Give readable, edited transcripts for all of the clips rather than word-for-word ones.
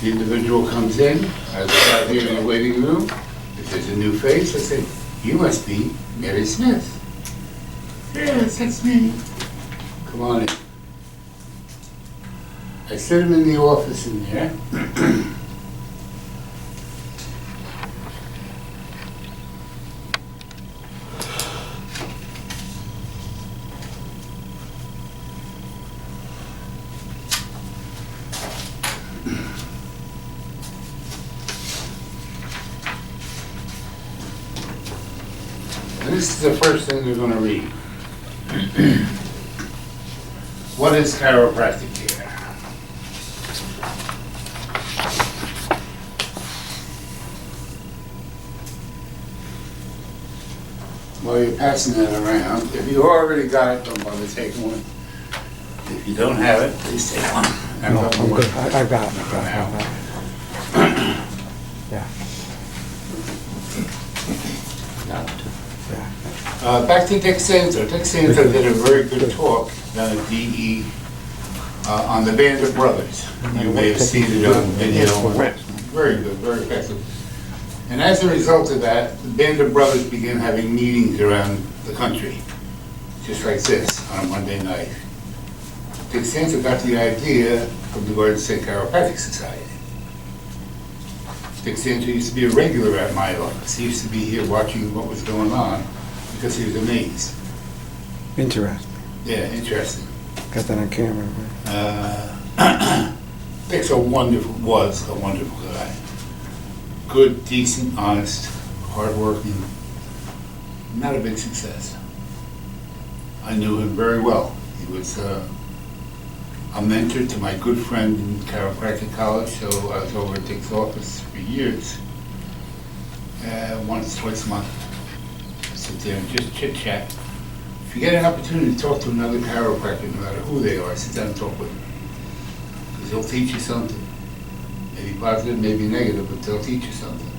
The individual comes in, I look out here in the waiting room. If there's a new face, I say, "You must be Mary Smith." "Yes, that's me." "Come on in." I sit him in the office in there. And this is the first thing they're going to read. What is chiropractic care? While you're passing that around, if you already got it, don't bother taking one. If you don't have it, please take one. No, I'm good. I've got it. Yeah. Back to Dick Santo. Dick Santo did a very good talk down at DE on the Band of Brothers. You may have seen it on video. Very good, very effective. And as a result of that, the Band of Brothers began having meetings around the country, just like this, on a Monday night. Dick Santo got the idea from the Garden State Chiropractic Society. Dick Santo used to be a regular at my office. He used to be here watching what was going on because he was amazed. Interesting. Yeah, interesting. Got that on camera. Dick's was a wonderful guy. Good, decent, honest, hardworking. Not a big success. I knew him very well. He was a mentor to my good friend in chiropractic college, so I was over at Dick's office for years. Once, twice a month. Sit there and just chit-chat. If you get an opportunity to talk to another chiropractor, no matter who they are, sit down and talk with them. Because he'll teach you something. Maybe positive, maybe negative, but they'll teach you something.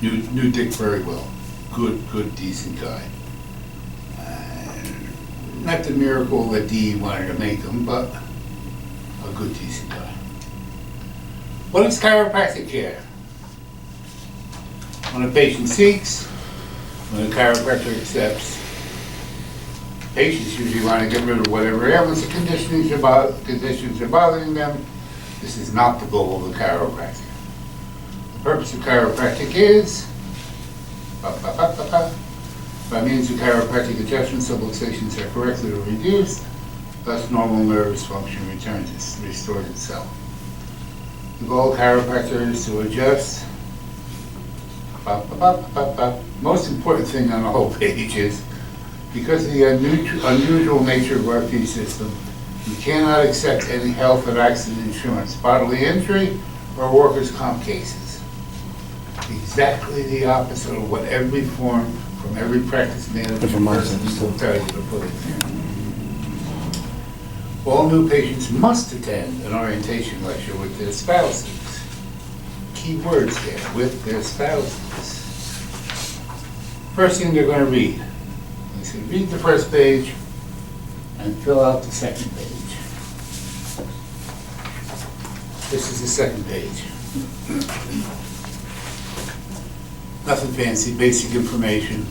Knew Dick very well. Good, decent guy. Not the miracle that Dee wanted to make him, but a good, decent guy. What is chiropractic care? When a patient seeks, when a chiropractor accepts, patients usually want to get rid of whatever ailments or conditions are bothering them. This is not the goal of the chiropractor. The purpose of chiropractic is by means of chiropractic adjustments, subluxations are corrected or reduced, thus normal nervous function returns, restores itself. The goal of chiropractor is to adjust. Most important thing on the whole page is, because of the unusual nature of our fee system, you cannot accept any health or accident insurance, bodily injury, or workers' comp cases. Exactly the opposite of what every form from every practice manager person will tell you to put in there. All new patients must attend an orientation lecture with their spouses. Key words there, with their spouses. First thing they're going to read. They say, read the first page and fill out the second page. This is the second page. Nothing fancy, basic information.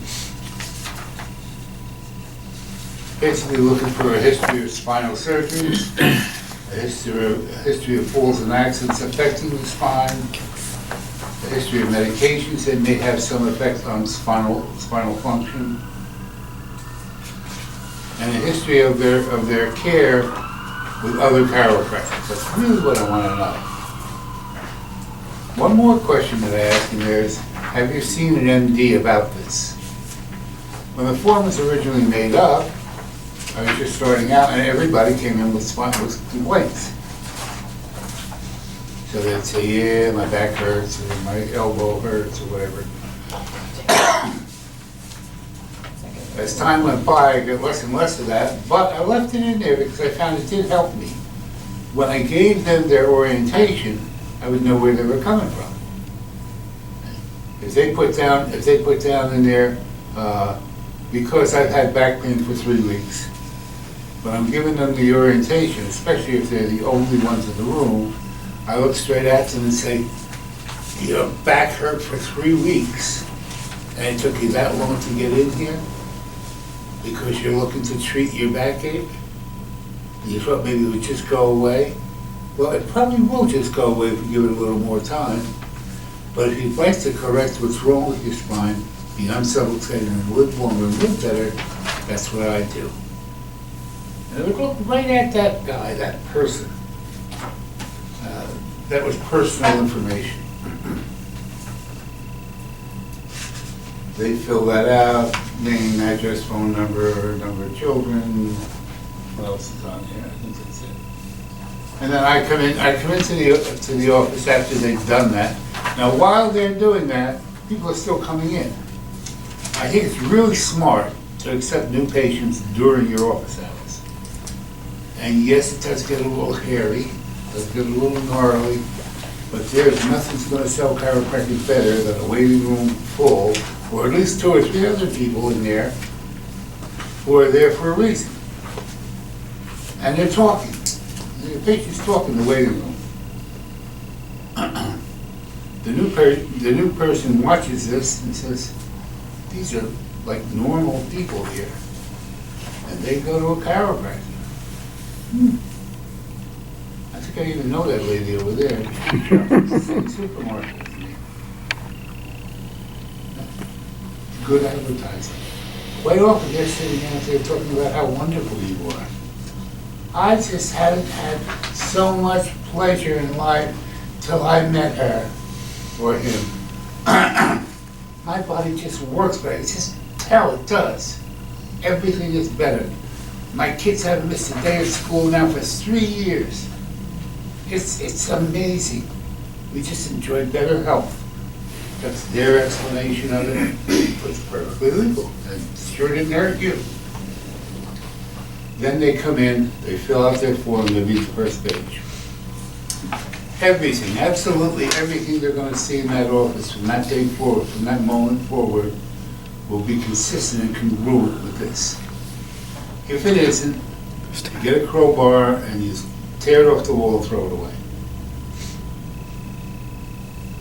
Basically looking for a history of spinal surgeries, a history of falls and accidents affecting the spine, a history of medications that may have some effect on spinal function, and a history of their care with other chiropractors. That's really what I want to know. One more question that I ask in there is, have you seen an MD about this? When the form was originally made up, I was just starting out and everybody came in with complaints. So they'd say, yeah, my back hurts, or my elbow hurts, or whatever. As time went by, I got less and less of that, but I left it in there because I found it did help me. When I gave them their orientation, I would know where they were coming from. If they put down in there, because I've had back pain for 3 weeks, When I'm giving them the orientation, especially if they're the only ones in the room, I look straight at them and say, your back hurt for 3 weeks, and it took you that long to get in here because you're looking to treat your backache? You thought maybe it would just go away? Well, it probably will just go away if you give it a little more time. But if you'd like to correct what's wrong with your spine, be unsubluxated and live longer and live better, that's what I do. And I would look right at that guy, that person. That was personal information. They fill that out, name, address, phone number, number of children. What else is on here? I think that's it. And then I come into the office after they've done that. Now, while they're doing that, people are still coming in. I think it's really smart to accept new patients during your office hours. And yes, it does get a little hairy, it does get a little gnarly, but there's nothing's going to sell chiropractic better than a waiting room full, or at least 2 or 3 other people in there who are there for a reason. And they're talking. The patient's talking in the waiting room. The new person watches this and says, these are like normal people here. And they go to a chiropractor. I think I even know that lady over there. She's in the supermarket with me. Good advertising. Quite often they're sitting out there talking about how wonderful you are. I just haven't had so much pleasure in life till I met her or him. My body just works better. It's just hell, it does. Everything is better. My kids haven't missed a day of school now for 3 years. It's amazing. We just enjoy better health. That's their explanation of it. It's perfectly legal and sure didn't hurt you. Then they come in, they fill out their form, they read the first page. Everything, absolutely everything they're going to see in that office from that day forward, from that moment forward, will be consistent and congruent with this. If it isn't, you get a crowbar and you tear it off the wall and throw it away.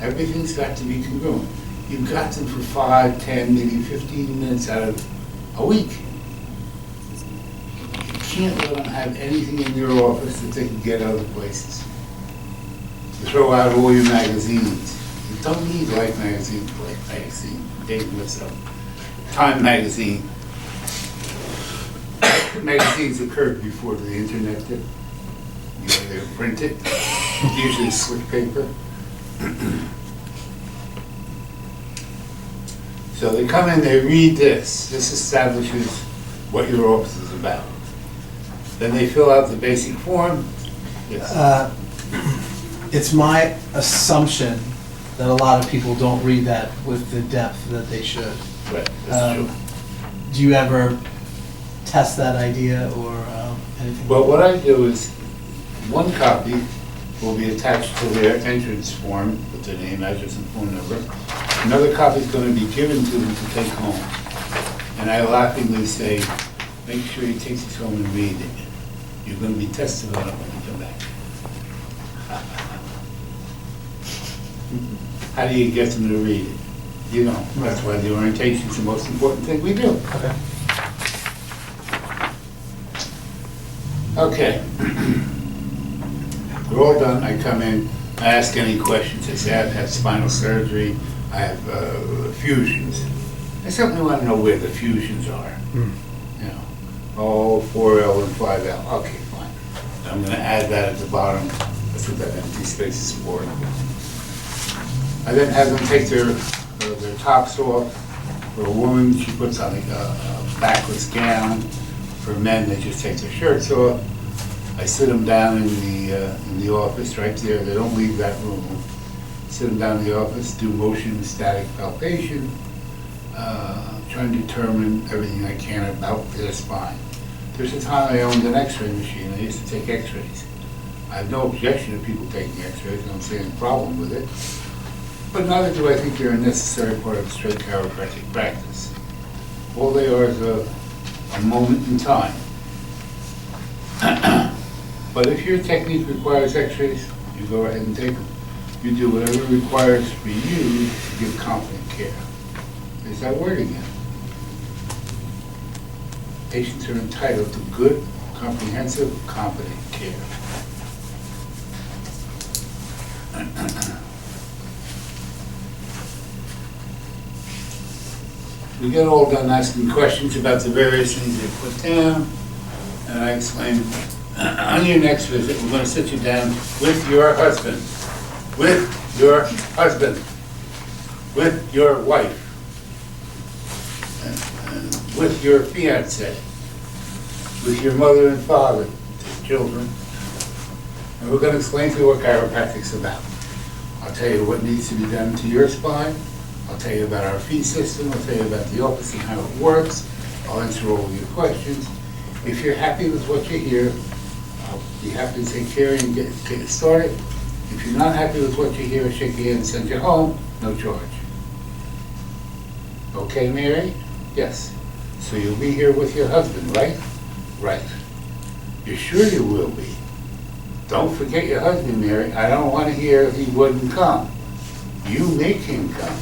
Everything's got to be congruent. You've got them for 5, 10, maybe 15 minutes out of a week. You can't let them have anything in your office that they can get other places. You throw out all your magazines. You don't need Life magazine, dating myself. Time magazine. Magazines occurred before the internet did. You know, they were printed, usually slick paper. So they come in, they read this. This establishes what your office is about. Then they fill out the basic form. Yes. It's my assumption that a lot of people don't read that with the depth that they should. Right, that's true. Do you ever test that idea or anything? Well, what I do is, one copy will be attached to their entrance form with their name, address, and phone number. Another copy is going to be given to them to take home. And I laughingly say, make sure he takes it home and read it. You're going to be tested on it when you come back. How do you get them to read it? You know, that's why the orientation is the most important thing we do. Okay. Okay. We're all done. I come in, I ask any questions. I say, I've had spinal surgery, I have fusions. I simply want to know where the fusions are. You know, 4L and 5L. Okay, fine. I'm going to add that at the bottom. That's what that empty space is for. I then have them take their tops off. For a woman, she puts on a backless gown. For men, they just take their shirts off. I sit them down in the office right there. They don't leave that room. Sit them down in the office, do motion static palpation, try and determine everything I can about their spine. There's a time I owned an x-ray machine. I used to take x-rays. I have no objection to people taking x-rays. I don't see any problem with it. But neither do I think they're a necessary part of straight chiropractic practice. All they are is a moment in time. But if your technique requires x-rays, you go ahead and take them. You do whatever requires for you to give competent care. There's that word again. Patients are entitled to good, comprehensive, competent care. We get all done asking questions about the various things they put down, and I explain, on your next visit, we're going to sit you down with your husband, with your husband, with your wife, and with your fiancé, with your mother and father, children, and we're going to explain to you what chiropractic's about. I'll tell you what needs to be done to your spine. I'll tell you about our fee system. I'll tell you about the office and how it works. I'll answer all of your questions. If you're happy with what you hear, I'll be happy to take care of you and get it started. If you're not happy with what you hear, I'll shake your hand and send you home, no charge. Okay, Mary? Yes. So you'll be here with your husband, right? Right. You're sure you will be? Don't forget your husband, Mary. I don't want to hear he wouldn't come. You make him come.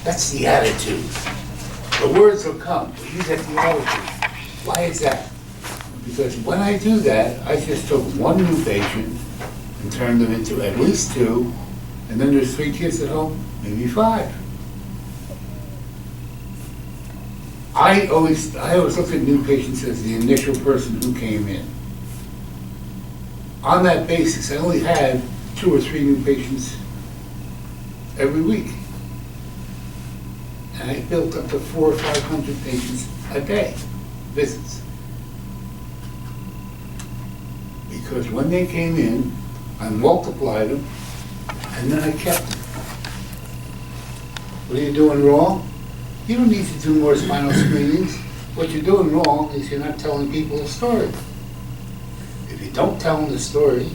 That's the attitude. The words will come, but you get the attitude. Why is that? Because when I do that, I just took one new patient and turned them into at least 2, and then there's 3 kids at home, maybe 5. I always look at new patients as the initial person who came in. On that basis, I only had 2 or 3 new patients every week. And I built up to 400 or 500 patients a day, visits. Because when they came in, I multiplied them, and then I kept them. What are you doing wrong? You don't need to do more spinal screenings. What you're doing wrong is you're not telling people a story. If you don't tell them the story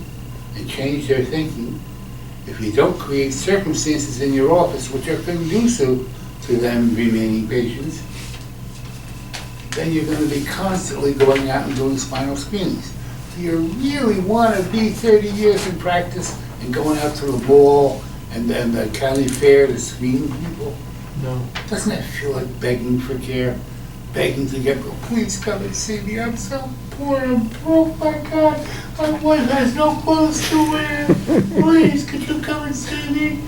and change their thinking, if you don't create circumstances in your office which are conducive to them remaining patients, then you're going to be constantly going out and doing spinal screenings. Do you really want to be 30 years in practice and going out to the mall and then the county fair to screen people? No. Doesn't that feel like begging for care? Begging to get, please come and see me. I'm so poor and broke, my God. My wife has no clothes to wear. Please, could you come and see me?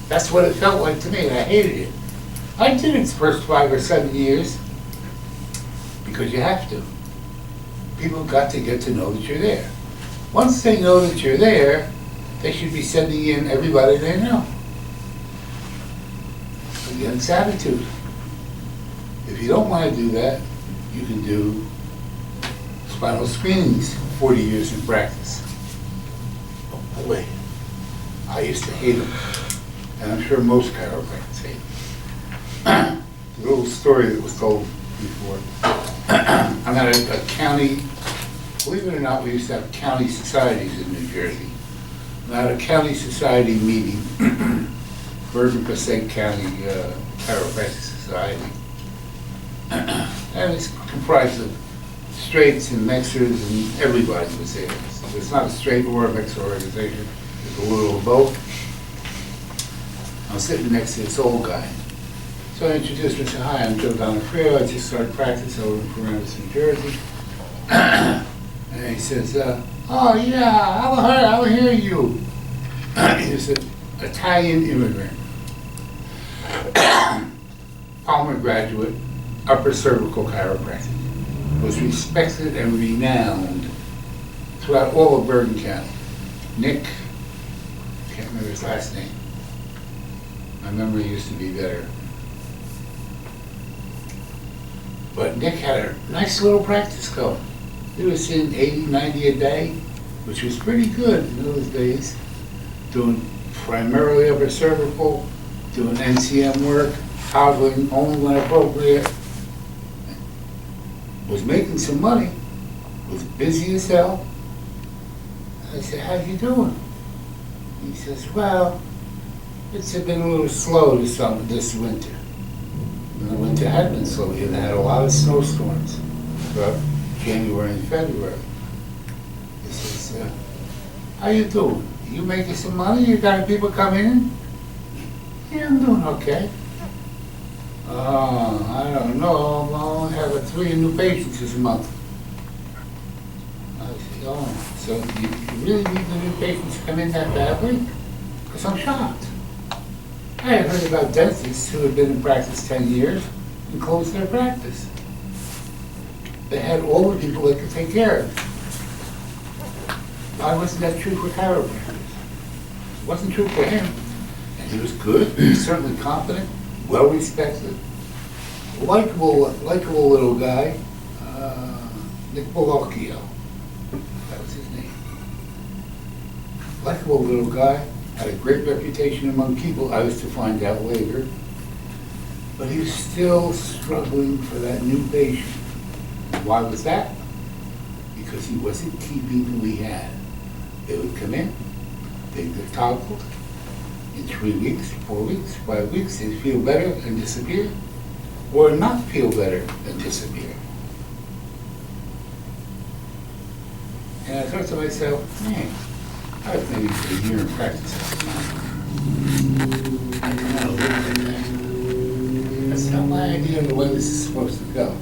That's what it felt like to me, and I hated it. I did it the first 5 or 7 years because you have to. People got to get to know that you're there. Once they know that you're there, they should be sending in everybody they know. Again, it's attitude. If you don't want to do that, you can do spinal screenings, 40 years in practice. Oh boy, I used to hate them. And I'm sure most chiropractors hate them. The little story that was told before. I'm at a county, believe it or not, we used to have county societies in New Jersey. I'm at a county society meeting, Bergen-Passaic County Chiropractic Society. And it's comprised of straights and mixers, and everybody was there. So it's not a straight or a mixer organization, it's a little of both. I'm sitting next to this old guy. So I introduced him and said, hi, I'm Joe Donofrio. I just started practice over in Paramus, New Jersey. And he says, oh yeah, I'll hear you. He's an Italian immigrant. Palmer graduate, upper cervical chiropractic. Was respected and renowned throughout all of Bergen County. Nick, can't remember his last name. My memory used to be better. But Nick had a nice little practice going. He was seeing 80, 90 a day, which was pretty good in those days. Doing primarily upper cervical, doing NCM work, hobbling only when appropriate. Was making some money, was busy as hell. I said, how you doing? He says, well, it's been a little slow this winter. And the winter had been slow. We had a lot of snowstorms throughout January and February. He says, how you doing? You making some money? You got people coming in? Yeah, I'm doing okay. I don't know, I only have 3 new patients this month. I said, oh, so you really need the new patients to come in that badly? Because I'm shocked. I had heard about dentists who had been in practice 10 years and closed their practice. They had all the people they could take care of. Why wasn't that true for chiropractors? It wasn't true for him. And he was good, he was certainly competent, well respected, likable little guy, Nick Bolocchio. That was his name. Likable little guy, had a great reputation among people, I was to find out later. But he was still struggling for that new patient. Why was that? Because he wasn't keeping who he had. They would come in, they'd get toggled. In 3 weeks, 4 weeks, 5 weeks, they'd feel better and disappear, or not feel better and disappear. And I thought to myself, man, I was maybe for a year in practice. I kind of looked at that. That's not my idea of the way this is supposed to go.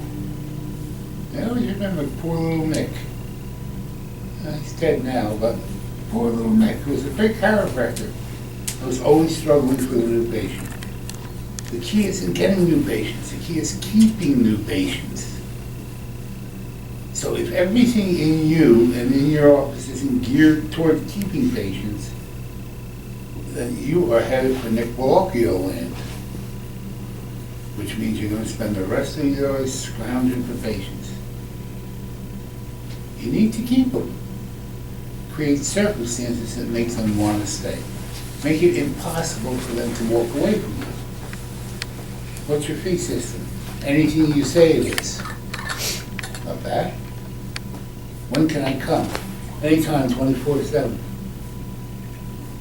I always remember poor little Mick. He's dead now, but poor little Mick, who was a big chiropractor, was always struggling for the new patient. The key isn't getting new patients, the key is keeping new patients. So if everything in you and in your office isn't geared toward keeping patients, then you are headed for Nick Bolocchio land, which means you're going to spend the rest of your life scrounging for patients. You need to keep them. Create circumstances that make them want to stay. Make it impossible for them to walk away from you. What's your fee system? Anything you say it is. Not bad. When can I come? Anytime, 24/7.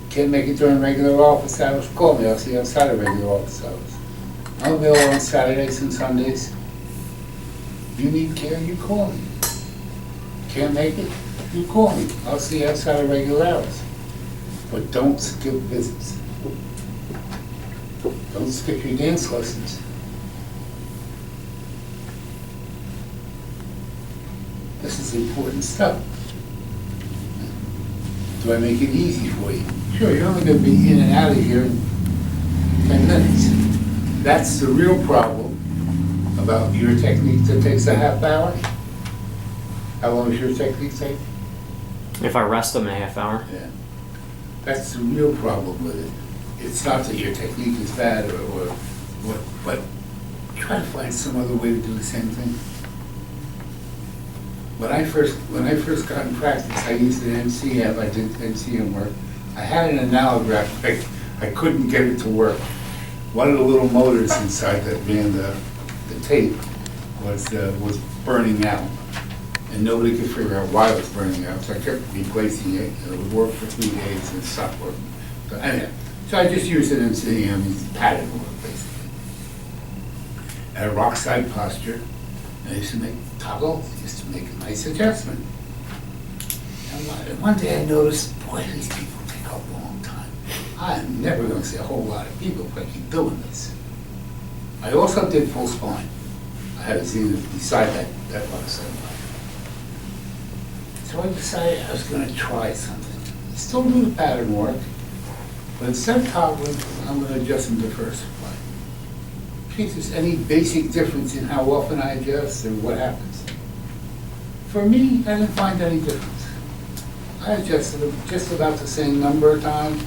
Can't make it during regular office hours? Call me, I'll see you outside of regular office hours. I'm available on Saturdays and Sundays. If you need care, you call me. Can't make it? You call me. I'll see you outside of regular hours. But don't skip visits. Don't skip your dance lessons. This is important stuff. Do I make it easy for you? Sure, you're only going to be in and out of here in 10 minutes. That's the real problem about your technique that takes a half hour. How long does your technique take? If I rest them in a half hour. Yeah. That's the real problem with it. It's not that your technique is bad or what, but try to find some other way to do the same thing. When I first got in practice, I used an MCM. I did MCM work. I had an analograph. I couldn't get it to work. One of the little motors inside that ran the tape was burning out, and nobody could figure out why it was burning out. So I kept replacing it, and it would work for 3 days and it stopped working. So anyway, so I just used an MCM, padded work basically. At a rock side posture, I used to make toggles, used to make a nice adjustment. And one day I noticed, boy, these people take a long time. I'm never going to see a whole lot of people if I keep doing this. I also did full spine. I had a Zenith beside that rock side posture. So I decided I was going to try something. Still do the pattern work, but instead of toggling, I'm going to adjust and diversify. In case there's any basic difference in how often I adjust or what happens. For me, I didn't find any difference. I adjusted them just about the same number of times,